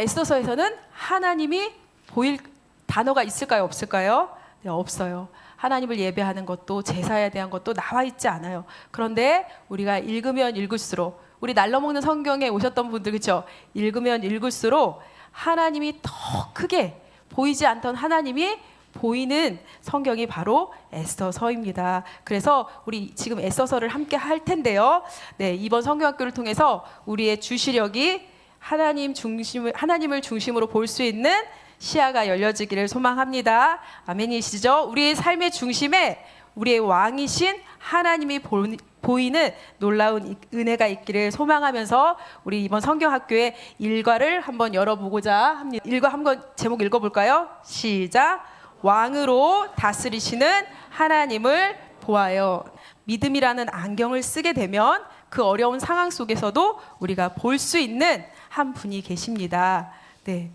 에스더서에서는 하나님이 보일 단어가 있을까요? 없을까요? 네, 없어요. 하나님을 예배하는 것도 제사에 대한 것도 나와 있지 않아요. 그런데 우리가 읽으면 읽을수록, 우리 날로 먹는 성경에 오셨던 분들 그렇죠? 읽으면 읽을수록 하나님이 더 크게 보이지 않던 하나님이 보이는 성경이 바로 에스더서입니다. 그래서 우리 지금 에스더서를 함께 할 텐데요. 네, 이번 성경학교를 통해서 우리의 주시력이 하나님을 중심으로 볼 수 있는 시야가 열려지기를 소망합니다. 아멘이시죠? 우리의 삶의 중심에 우리의 왕이신 하나님이 보이는 놀라운 은혜가 있기를 소망하면서 우리 이번 성경학교의 일과를 한번 열어보고자 합니다. 일과 한번 제목 읽어볼까요? 시작. 왕으로 다스리시는 하나님을 보아요. 믿음이라는 안경을 쓰게 되면 그 어려운 상황 속에서도 우리가 볼 수 있는 한 분이 계십니다. 네.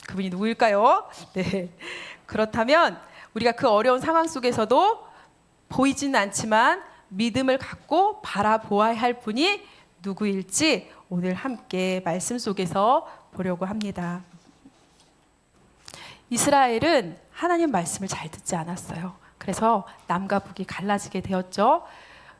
그분이 누구일까요? 네. 그렇다면 우리가 그 어려운 상황 속에서도 보이지는 않지만 믿음을 갖고 바라보아야 할 분이 누구일지 오늘 함께 말씀 속에서 보려고 합니다. 이스라엘은 하나님 말씀을 잘 듣지 않았어요. 그래서 남과 북이 갈라지게 되었죠.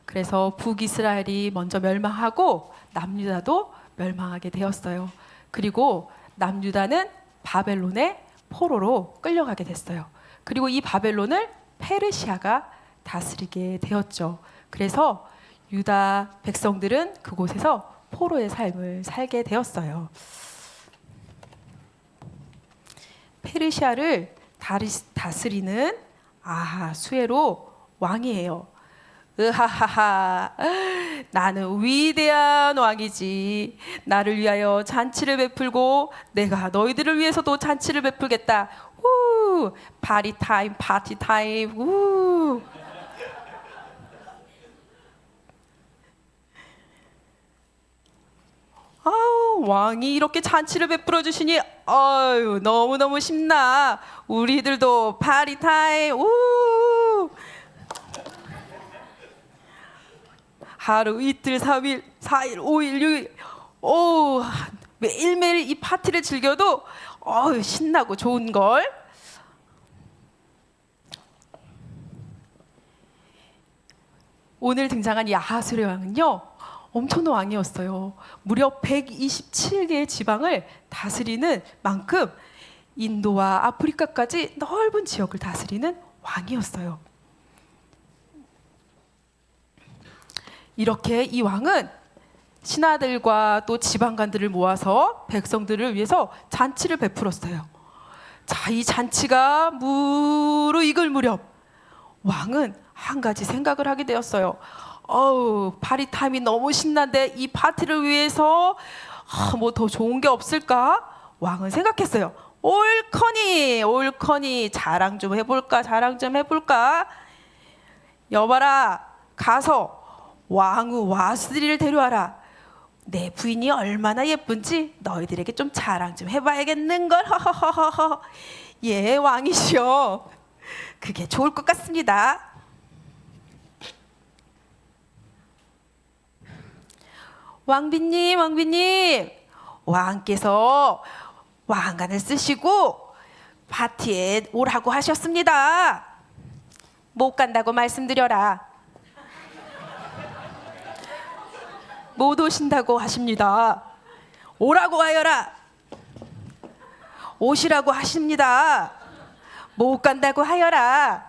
그래서 북이스라엘이 먼저 멸망하고 남유다도 멸망하게 되었어요. 그리고 남유다는 바벨론의 포로로 끌려가게 됐어요. 그리고 이 바벨론을 페르시아가 다스리게 되었죠. 그래서 유다 백성들은 그곳에서 포로의 삶을 살게 되었어요. 페르시아를 다스리는 아하수에로 왕이에요. 으하하하, 나는 위대한 왕이지. 나를 위하여 잔치를 베풀고 내가 너희들을 위해서도 잔치를 베풀겠다. 우, 파티 타임, 파티 타임. 우. 아우, 왕이 이렇게 잔치를 베풀어 주시니 아유, 너무너무 신나. 우리들도 파티 타임. 우. 하루 이틀 3일 4일 5일 6일 오, 매일매일 이 파티를 즐겨도 신나고 좋은걸. 오늘 등장한 이 아하수르 왕은요 엄청난 왕이었어요. 무려 127개의 지방을 다스리는 만큼 인도와 아프리카까지 넓은 지역을 다스리는 왕이었어요. 이렇게 이 왕은 신하들과 또 지방관들을 모아서 백성들을 위해서 잔치를 베풀었어요. 자, 이 잔치가 무르익을 무렵 왕은 한 가지 생각을 하게 되었어요. 파리타임이 너무 신난데 이 파티를 위해서 뭐 더 좋은 게 없을까? 왕은 생각했어요. 옳거니 자랑 좀 해볼까? 여봐라, 가서 왕후 와스리를 데려와라. 내 부인이 얼마나 예쁜지 너희들에게 좀 자랑 좀 해봐야겠는걸. 허허허허. 예, 왕이시여, 그게 좋을 것 같습니다. 왕비님, 왕께서 왕관을 쓰시고 파티에 오라고 하셨습니다. 못 간다고 말씀드려라. 못 오신다고 하십니다. 오라고 하여라. 오시라고 하십니다. 못 간다고 하여라.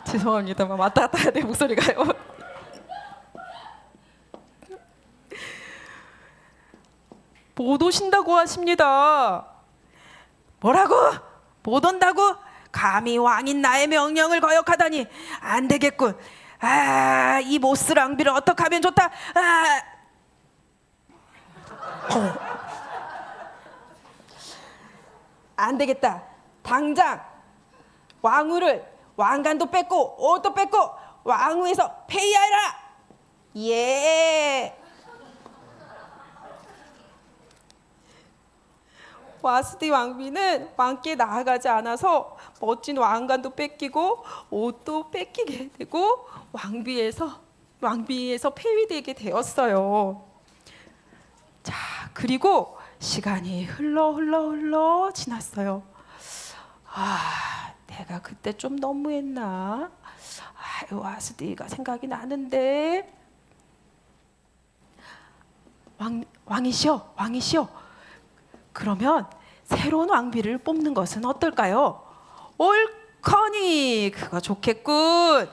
죄송합니다만 왔다 갔다 해야 돼, 목소리가요. 못 오신다고 하십니다. 뭐라고? 못 온다고? 감히 왕인 나의 명령을 거역하다니 안 되겠군. 이 모스랑비를 어떻게 하면 좋다. 안 되겠다. 당장 왕후를, 왕관도 뺏고 옷도 뺏고 왕후에서 폐위하라. 예. 와스디 왕비는 왕께 나아가지 않아서 멋진 왕관도 뺏기고 옷도 뺏기게 되고 왕비에서 왕비에서 폐위되게 되었어요. 자, 그리고 시간이 흘러 지났어요. 내가 그때 좀 너무했나? 와스디가 생각이 나는데. 왕이시여. 그러면 새로운 왕비를 뽑는 것은 어떨까요? 옳거니, 그거 좋겠군.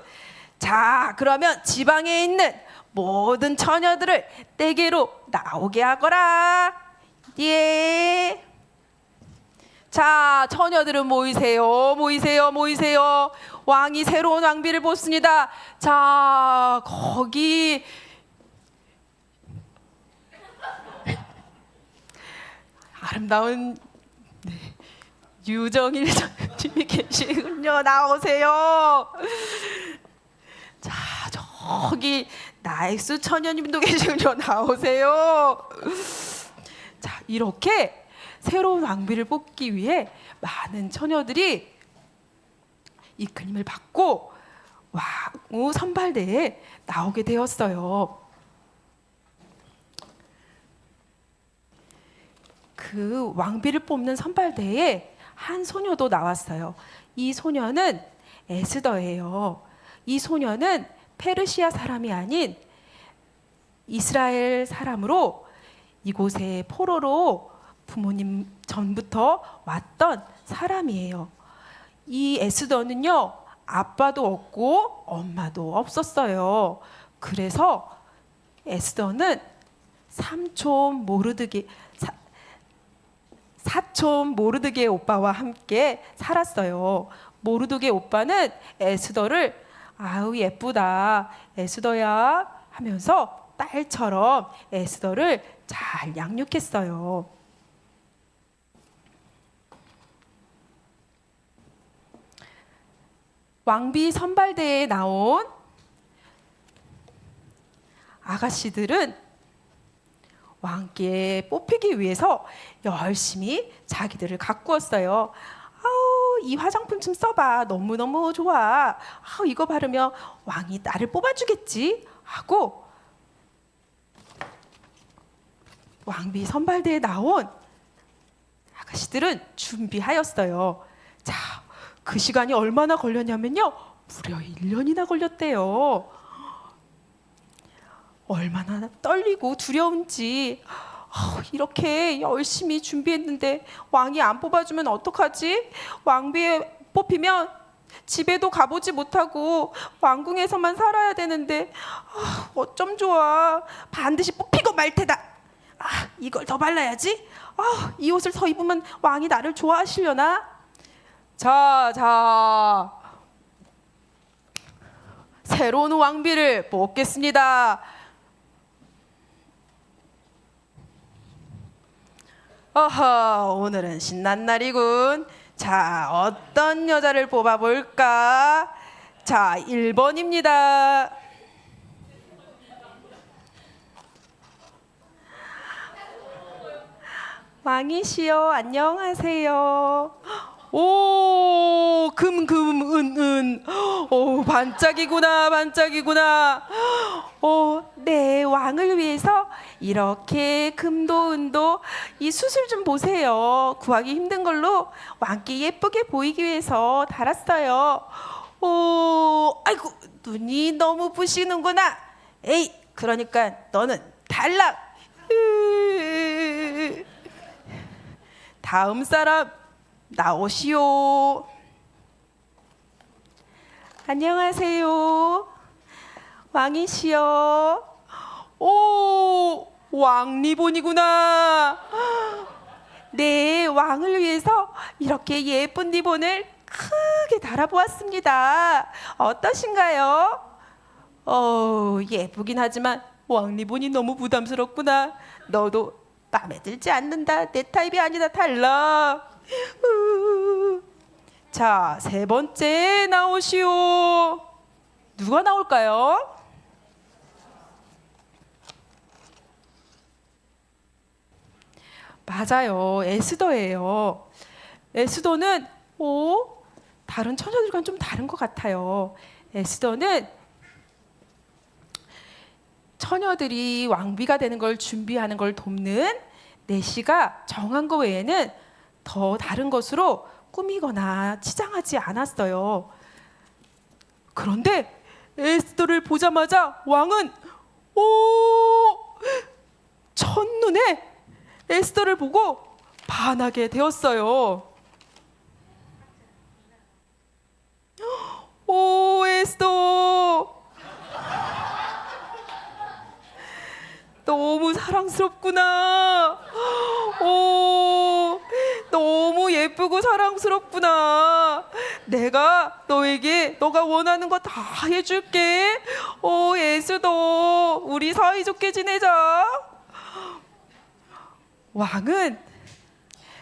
자, 그러면 지방에 있는 모든 처녀들을 떼게로 나오게 하거라. 예. 자, 처녀들은 모이세요. 왕이 새로운 왕비를 뽑습니다. 자, 거기 아름다운 유정일 선생님이 계시군요. 나오세요. 자, 저기 나엑스 처녀님도 계시군요. 나오세요. 자, 이렇게 새로운 왕비를 뽑기 위해 많은 처녀들이 이끌림을 받고 왕후 선발대에 나오게 되었어요. 그 왕비를 뽑는 선발대에 한 소녀도 나왔어요. 이 소녀는 에스더예요. 이 소녀는 페르시아 사람이 아닌 이스라엘 사람으로 이곳에 포로로 부모님 전부터 왔던 사람이에요. 이 에스더는요, 아빠도 없고 엄마도 없었어요. 그래서 에스더는 사촌 모르드게 오빠와 함께 살았어요. 모르드게 오빠는 에스더를 아우 예쁘다, 에스더야 하면서 딸처럼 에스더를 잘 양육했어요. 왕비 선발대에 나온 아가씨들은 왕께 뽑히기 위해서 열심히 자기들을 가꾸었어요. 아우, 이 화장품 좀 써봐. 너무너무 좋아. 아우, 이거 바르면 왕이 나를 뽑아주겠지 하고 왕비 선발대에 나온 아가씨들은 준비하였어요. 자, 그 시간이 얼마나 걸렸냐면요, 무려 1년이나 걸렸대요. 얼마나 떨리고 두려운지. 이렇게 열심히 준비했는데 왕이 안 뽑아주면 어떡하지? 왕비에 뽑히면 집에도 가보지 못하고 왕궁에서만 살아야 되는데 어쩜 좋아. 반드시 뽑히고 말 테다. 이걸 더 발라야지. 이 옷을 더 입으면 왕이 나를 좋아하시려나? 자, 새로운 왕비를 뽑겠습니다. 오늘은 신난 날이군. 자, 어떤 여자를 뽑아볼까? 자, 1번입니다. 왕이시여, 안녕하세요. 오, 은. 오, 반짝이구나. 네, 왕을 위해서 이렇게 금도 은도, 이 수술 좀 보세요. 구하기 힘든 걸로 왕께 예쁘게 보이기 위해서 달았어요. 오, 아이고, 눈이 너무 부시는구나. 에이, 그러니까 너는 탈락. 다음 사람 나오시오. 안녕하세요. 왕이시여. 오, 왕리본이구나. 네, 왕을 위해서 이렇게 예쁜 리본을 크게 달아보았습니다. 어떠신가요? 예쁘긴 하지만 왕리본이 너무 부담스럽구나. 너도 마음에 들지 않는다. 내 타입이 아니다. 탈락. 자, 3번째 나오시오. 누가 나올까요? 맞아요. 에스더예요. 에스더는 다른 처녀들과는 좀 다른 것 같아요. 에스더는 처녀들이 왕비가 되는 걸 준비하는 걸 돕는 내시가 정한 거 외에는 더 다른 것으로 꾸미거나 치장하지 않았어요. 그런데 에스더를 보자마자 왕은 첫눈에 에스더를 보고 반하게 되었어요. 오, 에스더, 너무 사랑스럽구나. 오, 너무 예쁘고 사랑스럽구나. 내가 너에게 너가 원하는 거 다 해줄게. 오, 에스더, 우리 사이좋게 지내자. 왕은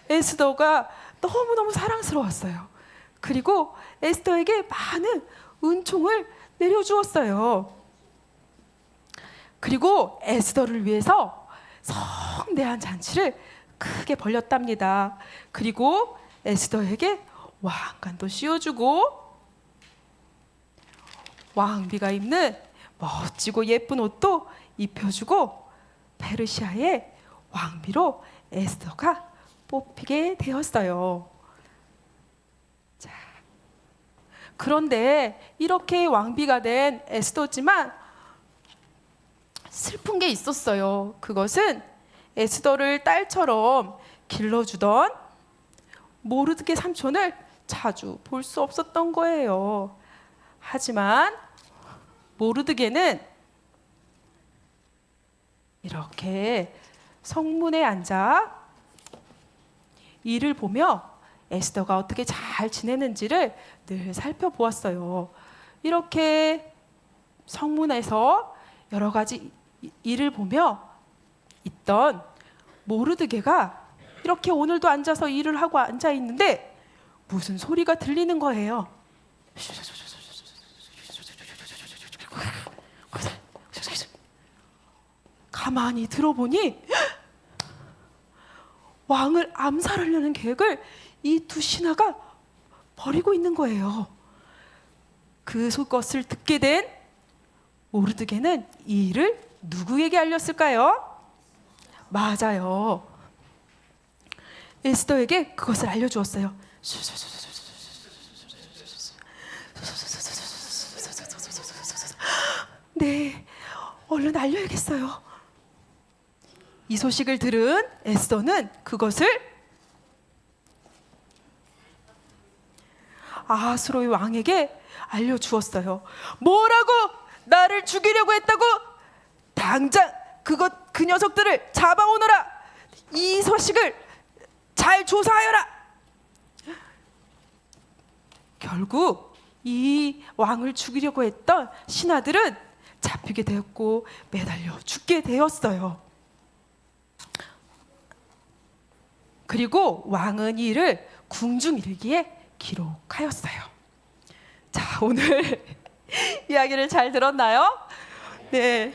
에스더가 너무너무 사랑스러웠어요. 그리고 에스더에게 많은 은총을 내려주었어요. 그리고 에스더를 위해서 성대한 잔치를 크게 벌렸답니다. 그리고 에스더에게 왕관도 씌워주고 왕비가 입는 멋지고 예쁜 옷도 입혀주고 페르시아의 왕비로 에스더가 뽑히게 되었어요. 자, 그런데 이렇게 왕비가 된 에스더지만 슬픈 게 있었어요. 그것은 에스더를 딸처럼 길러주던 모르드게 삼촌을 자주 볼 수 없었던 거예요. 하지만 모르드게는 이렇게 성문에 앉아 이를 보며 에스더가 어떻게 잘 지내는지를 늘 살펴보았어요. 이렇게 성문에서 여러 가지 일을 보며 있던 모르드게가 이렇게 오늘도 앉아서 일을 하고 앉아 있는데 무슨 소리가 들리는 거예요. 가만히 들어보니 왕을 암살하려는 계획을 이 두 신하가 벌이고 있는 거예요. 그것을 듣게 된 모르드게는 이 일을 누구에게 알렸을까요? 맞아요. 에스더에게 그것을 알려주었어요. 네, 얼른 알려야겠어요. 이 소식을 들은 에스더는 그것을 아수로의 왕에게 알려주었어요. 뭐라고? 나를 죽이려고 했다고? 당장 그 녀석들을 잡아오너라. 이 소식을 잘 조사하여라. 결국 이 왕을 죽이려고 했던 신하들은 잡히게 되었고 매달려 죽게 되었어요. 그리고 왕은 이 일을 궁중일기에 기록하였어요. 자, 오늘 이야기를 잘 들었나요? 네.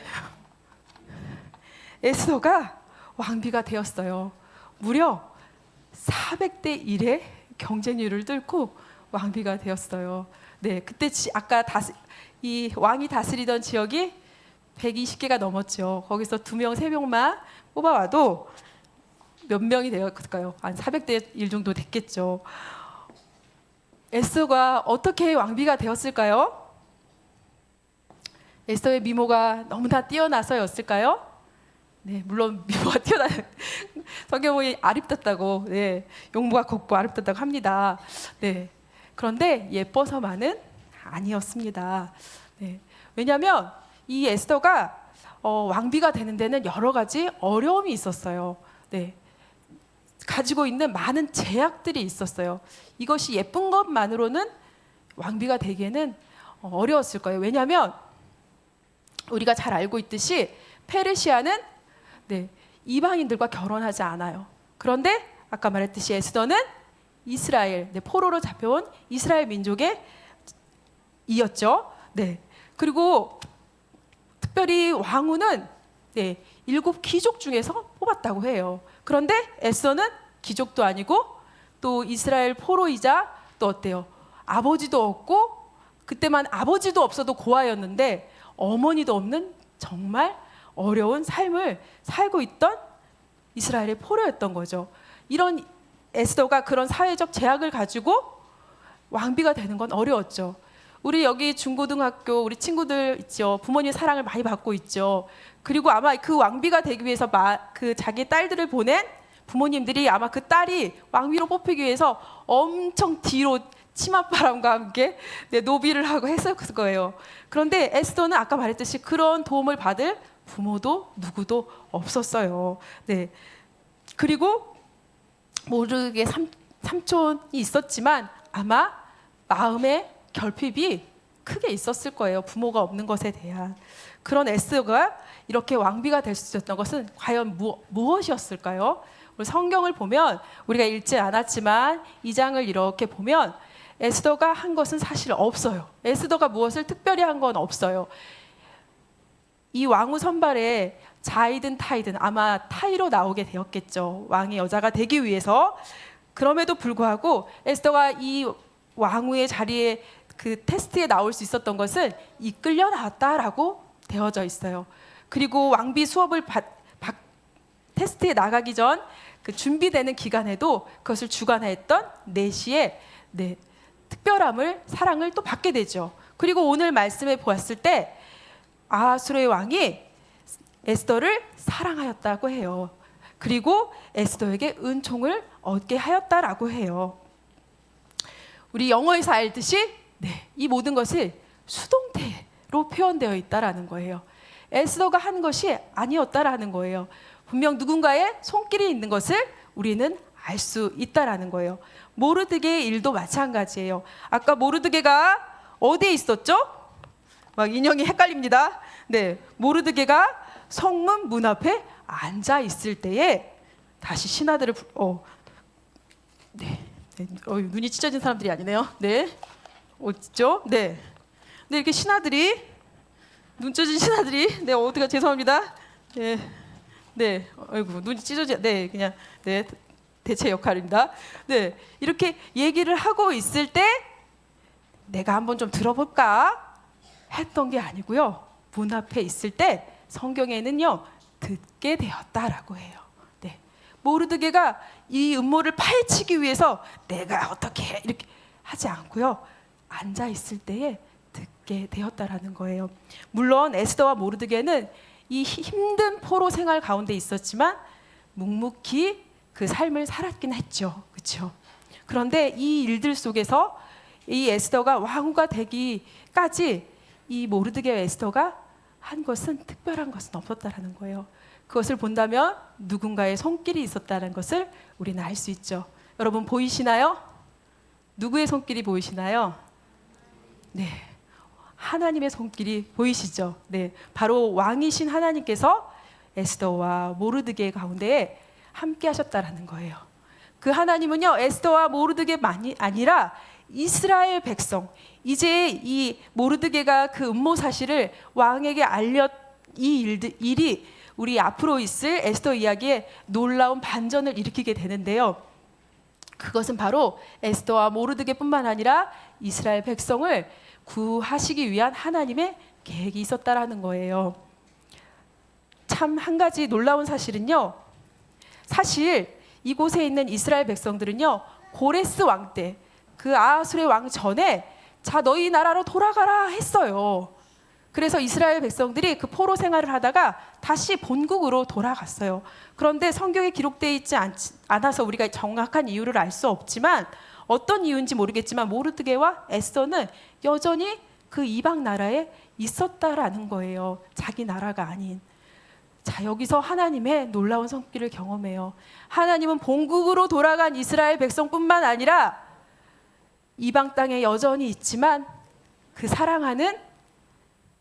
에스더가 왕비가 되었어요. 무려 400대 1의 경쟁률을 뚫고 왕비가 되었어요. 네, 그때 아까 이 왕이 다스리던 지역이 120개가 넘었죠. 거기서 2명, 3명만 뽑아와도 몇 명이 되었을까요? 한 400대 1 정도 됐겠죠. 에스더가 어떻게 왕비가 되었을까요? 에스더의 미모가 너무나 뛰어나서였을까요? 네, 물론 미모가 뛰어나 성경이 아립답다고, 네, 용모가 곱고 아립답다고 합니다. 네, 그런데 예뻐서만은 아니었습니다. 네, 왜냐하면 이 에스더가 왕비가 되는 데는 여러 가지 어려움이 있었어요. 네, 가지고 있는 많은 제약들이 있었어요. 이것이 예쁜 것만으로는 왕비가 되기에는 어려웠을 거예요. 왜냐하면 우리가 잘 알고 있듯이 페르시아는 네, 이방인들과 결혼하지 않아요. 그런데 아까 말했듯이 에스더는 이스라엘, 네, 포로로 잡혀온 이스라엘 민족의 이었죠. 네, 그리고 특별히 왕후는 네, 7 귀족 중에서 뽑았다고 해요. 그런데 에스더는 귀족도 아니고 또 이스라엘 포로이자 또 어때요? 아버지도 없고 그때만 아버지도 없어도 고아였는데 어머니도 없는 정말 어려운 삶을 살고 있던 이스라엘의 포로였던 거죠. 이런 에스더가 그런 사회적 제약을 가지고 왕비가 되는 건 어려웠죠. 우리 여기 중고등학교 우리 친구들 있죠. 부모님의 사랑을 많이 받고 있죠. 그리고 아마 그 왕비가 되기 위해서 그 자기 딸들을 보낸 부모님들이 아마 그 딸이 왕비로 뽑히기 위해서 엄청 뒤로 치맛바람과 함께 노비를 하고 했을 거예요. 그런데 에스더는 아까 말했듯이 그런 도움을 받을 부모도 누구도 없었어요. 네. 그리고 모르게 삼촌이 있었지만 아마 마음의 결핍이 크게 있었을 거예요. 부모가 없는 것에 대한. 그런 에스더가 이렇게 왕비가 될 수 있었던 것은 과연 무엇이었을까요? 우리 성경을 보면 우리가 읽지 않았지만 2장을 이렇게 보면 에스더가 한 것은 사실 없어요. 에스더가 무엇을 특별히 한 건 없어요. 이 왕후 선발에 자이든 타이든 아마 타이로 나오게 되었겠죠. 왕의 여자가 되기 위해서. 그럼에도 불구하고 에스더가 이 왕후의 자리에 그 테스트에 나올 수 있었던 것은 이끌려 나왔다라고 되어져 있어요. 그리고 왕비 수업을 테스트에 나가기 전 그 준비되는 기간에도 그것을 주관했던 내시의 특별함을 사랑을 또 받게 되죠. 그리고 오늘 말씀에 보았을 때 아하수르의 왕이 에스더를 사랑하였다고 해요. 그리고 에스더에게 은총을 얻게 하였다라고 해요. 우리 영어에서 알듯이 이 모든 것이 수동태로 표현되어 있다라는 거예요. 에스더가 한 것이 아니었다라는 거예요. 분명 누군가의 손길이 있는 것을 우리는 알 수 있다라는 거예요. 모르드게의 일도 마찬가지예요. 아까 모르드게가 어디에 있었죠? 막 인형이 헷갈립니다. 모르드게가 성문 문 앞에 앉아 있을 때에 다시 신하들을 눈이 찢어진 사람들이 아니네요. 어딨죠? 이렇게 신하들이 눈 찢어진 신하들이 어디가 죄송합니다. 아이고 눈이 찢어지. 그냥 대체 역할입니다. 이렇게 얘기를 하고 있을 때 내가 한번 좀 들어볼까 했던 게 아니고요. 문 앞에 있을 때 성경에는요 듣게 되었다라고 해요. 모르드게가 이 음모를 파헤치기 위해서 내가 어떻게 해 이렇게 하지 않고요. 앉아 있을 때에 듣게 되었다라는 거예요. 물론 에스더와 모르드게는 이 힘든 포로 생활 가운데 있었지만 묵묵히 그 삶을 살았긴 했죠. 그렇죠? 그런데 이 일들 속에서 이 에스더가 왕후가 되기까지 이 모르드게와 에스더가 한 것은 특별한 것은 없었다라는 거예요. 그것을 본다면 누군가의 손길이 있었다는 것을 우리는 알 수 있죠. 여러분 보이시나요? 누구의 손길이 보이시나요? 하나님의 손길이 보이시죠? 바로 왕이신 하나님께서 에스더와 모르드게 가운데 함께 하셨다라는 거예요. 그 하나님은요 에스더와 모르드게만이 아니라 이스라엘 백성, 이제 이 모르드게가 그 음모 사실을 왕에게 이 일이 우리 앞으로 있을 에스더 이야기에 놀라운 반전을 일으키게 되는데요. 그것은 바로 에스더와 모르드게뿐만 아니라 이스라엘 백성을 구하시기 위한 하나님의 계획이 있었다라는 거예요. 참 한 가지 놀라운 사실은요. 사실 이곳에 있는 이스라엘 백성들은요. 고레스 왕 때, 그 아하수르의 왕 전에 자 너희 나라로 돌아가라 했어요. 그래서 이스라엘 백성들이 그 포로 생활을 하다가 다시 본국으로 돌아갔어요. 그런데 성경에 기록되어 있지 않아서 우리가 정확한 이유를 알 수 없지만 어떤 이유인지 모르겠지만 모르드게와 에스더는 여전히 그 이방 나라에 있었다라는 거예요. 자기 나라가 아닌. 자, 여기서 하나님의 놀라운 손길을 경험해요. 하나님은 본국으로 돌아간 이스라엘 백성뿐만 아니라 이방 땅에 여전히 있지만 그 사랑하는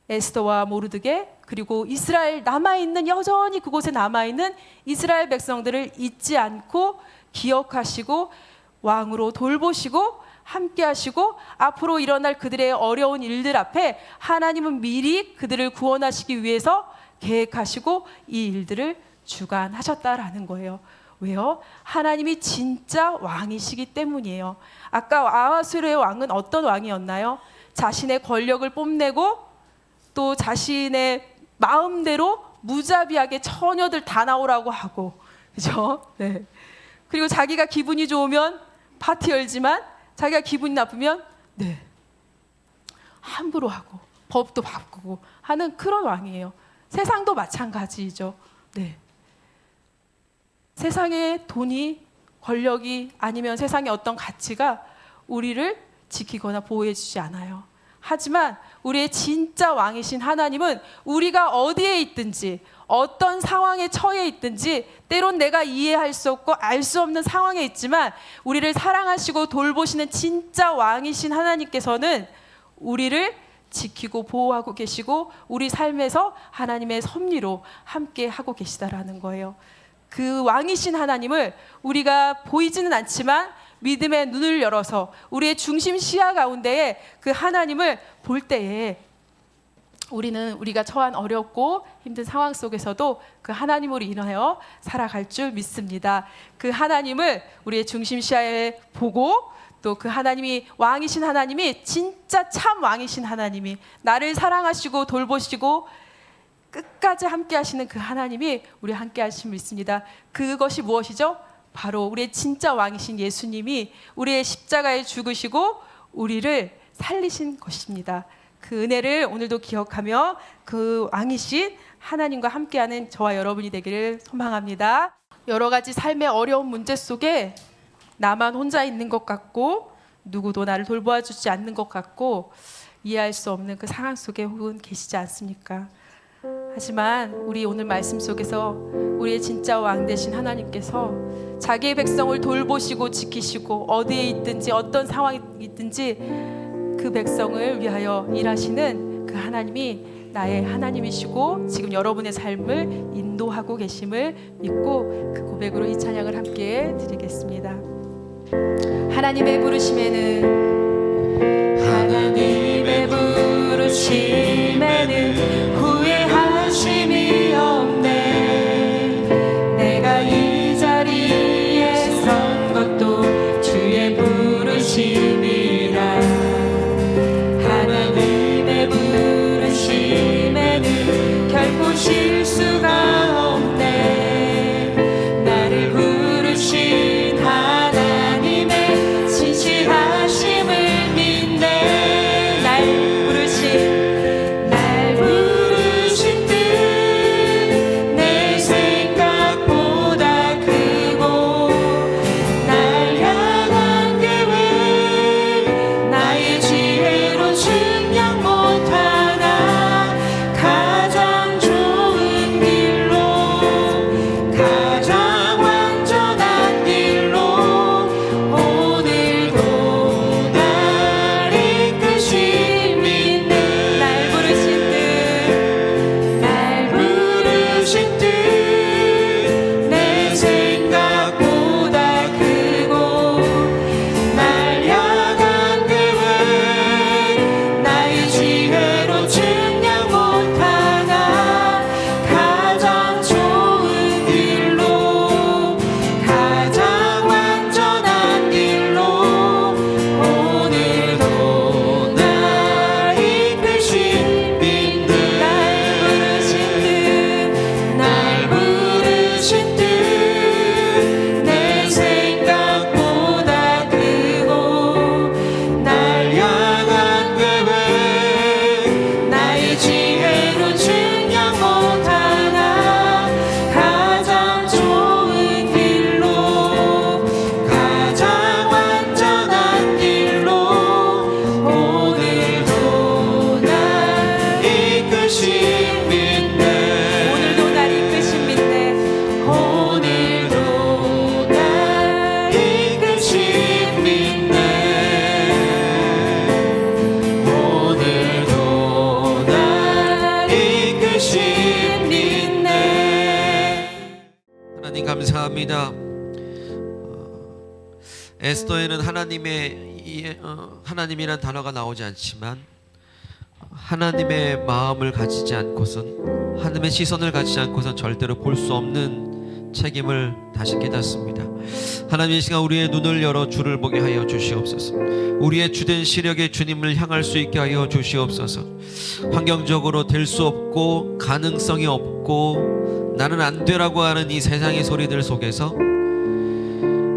에스더와 모르드게 그리고 이스라엘 남아있는 여전히 그곳에 남아있는 이스라엘 백성들을 잊지 않고 기억하시고 왕으로 돌보시고 함께 하시고 앞으로 일어날 그들의 어려운 일들 앞에 하나님은 미리 그들을 구원하시기 위해서 계획하시고 이 일들을 주관하셨다라는 거예요. 왜요? 하나님이 진짜 왕이시기 때문이에요. 아까 아하수르의 왕은 어떤 왕이었나요? 자신의 권력을 뽐내고 또 자신의 마음대로 무자비하게 처녀들 다 나오라고 하고, 그죠? 네. 그리고 자기가 기분이 좋으면 파티 열지만 자기가 기분이 나쁘면 네, 함부로 하고 법도 바꾸고 하는 그런 왕이에요. 세상도 마찬가지죠. 네. 세상의 돈이, 권력이, 아니면 세상의 어떤 가치가 우리를 지키거나 보호해 주지 않아요. 하지만 우리의 진짜 왕이신 하나님은 우리가 어디에 있든지, 어떤 상황에 처해 있든지, 때론 내가 이해할 수 없고 알 수 없는 상황에 있지만 우리를 사랑하시고 돌보시는 진짜 왕이신 하나님께서는 우리를 지키고 보호하고 계시고 우리 삶에서 하나님의 섭리로 함께 하고 계시다라는 거예요. 그 왕이신 하나님을 우리가 보이지는 않지만 믿음의 눈을 열어서 우리의 중심 시야 가운데에 그 하나님을 볼 때에 우리는 우리가 처한 어렵고 힘든 상황 속에서도 그 하나님으로 인하여 살아갈 줄 믿습니다. 그 하나님을 우리의 중심 시야에 보고, 또 그 하나님이 왕이신 하나님이 진짜 참 왕이신 하나님이 나를 사랑하시고 돌보시고 끝까지 함께 하시는 그 하나님이 우리 함께 하심을 믿습니다. 그것이 무엇이죠? 바로 우리의 진짜 왕이신 예수님이 우리의 십자가에 죽으시고 우리를 살리신 것입니다. 그 은혜를 오늘도 기억하며 그 왕이신 하나님과 함께하는 저와 여러분이 되기를 소망합니다. 여러 가지 삶의 어려운 문제 속에 나만 혼자 있는 것 같고 누구도 나를 돌보아 주지 않는 것 같고 이해할 수 없는 그 상황 속에 혹은 계시지 않습니까? 하지만 우리 오늘 말씀 속에서 우리의 진짜 왕 되신 하나님께서 자기의 백성을 돌보시고 지키시고 어디에 있든지 어떤 상황이 있든지 그 백성을 위하여 일하시는 그 하나님이 나의 하나님이시고 지금 여러분의 삶을 인도하고 계심을 믿고 그 고백으로 이 찬양을 함께 드리겠습니다. 하나님의 부르심에는 후회하심이 없네. 내가 이 자리에 선 것도 주의 부르심이라. 하나님의 부르심에는 결코 실수가 없네. 나를 부르신 하나님의 진실하심을 믿네. 날 부르신 뜻 내 생각보다 크고 날 향한 계획 나의 지혜로 측량 못하나 가장 좋은 길로 가장 완전한 길로 오늘도 날 이끄신 믿네. 날 부르신 뜻 내 생각보다 크고 날 향한 계획 나의 지혜로 측량 못하나 가장 좋은 길로 가장 완전한 길로 오늘도 날 이끄신 믿네. 날 부르신 뜻 내 생각보다 크고 날 향한 계획 나의 지혜로 측량 못하나 가장 좋은 길로 가장 완전한 길로 오늘도 날 이끄신 믿네. 오늘도 날 이끄신 믿네. 오늘도 날 이끄신 믿네. 오늘도 날 이끄신 믿네. 하나님 감사합니다. 에스더에는 하나님이란 단어가 나오지 않지만 하나님의 마음을 가지지 않고선, 하나님의 시선을 가지지 않고선 절대로 볼 수 없는 책임을 다시 깨닫습니다. 하나님 이 시간 우리의 눈을 열어 주를 보게 하여 주시옵소서. 우리의 주된 시력에 주님을 향할 수 있게 하여 주시옵소서. 환경적으로 될 수 없고 가능성이 없고 나는 안 되라고 하는 이 세상의 소리들 속에서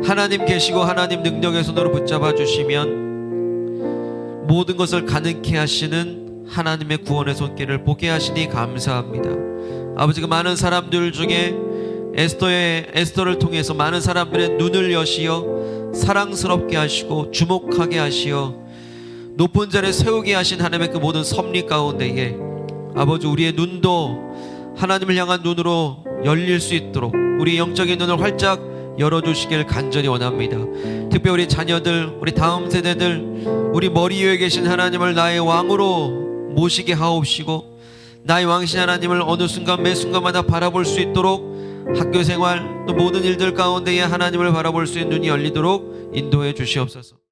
하나님 계시고 하나님 능력의 손으로 붙잡아 주시면 모든 것을 가능케 하시는 하나님의 구원의 손길을 보게 하시니 감사합니다. 아버지, 그 많은 사람들 중에 에스더를 통해서 많은 사람들의 눈을 여시어 사랑스럽게 하시고 주목하게 하시어 높은 자리에 세우게 하신 하나님의 그 모든 섭리 가운데에 아버지, 우리의 눈도 하나님을 향한 눈으로 열릴 수 있도록 우리 영적인 눈을 활짝 열어주시길 간절히 원합니다. 특별히 우리 자녀들, 우리 다음 세대들, 우리 머리 위에 계신 하나님을 나의 왕으로 모시게 하옵시고 나의 왕이신 하나님을 어느 순간 매 순간마다 바라볼 수 있도록 학교생활 또 모든 일들 가운데에 하나님을 바라볼 수 있는 눈이 열리도록 인도해 주시옵소서.